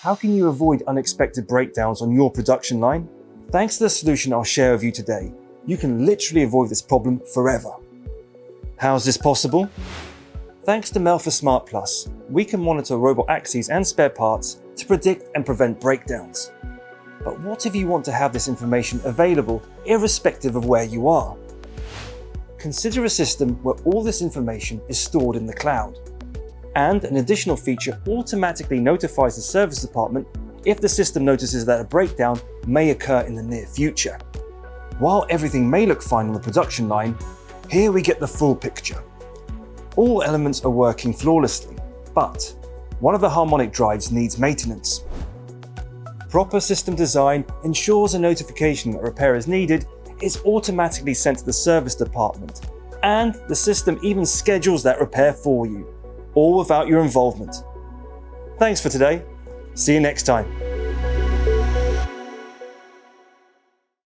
how can you avoid unexpected breakdowns on your production line? Thanks to the solution I'll share with you today, you can literally avoid this problem forever. How's this possible? Thanks to Melfa Smart Plus, we can monitor robot axes and spare parts to predict and prevent breakdowns. But what if you want to have this information available irrespective of where you are? Consider a system where all this information is stored in the cloud. And an additional feature automatically notifies the service department if the system notices that a breakdown may occur in the near future. While everything may look fine on the production line, here we get the full picture. All elements are working flawlessly, but one of the harmonic drives needs maintenance. Proper system design ensures a notification that repair is needed is automatically sent to the service department, and the system even schedules that repair for you, all without your involvement. Thanks for today. See you next time.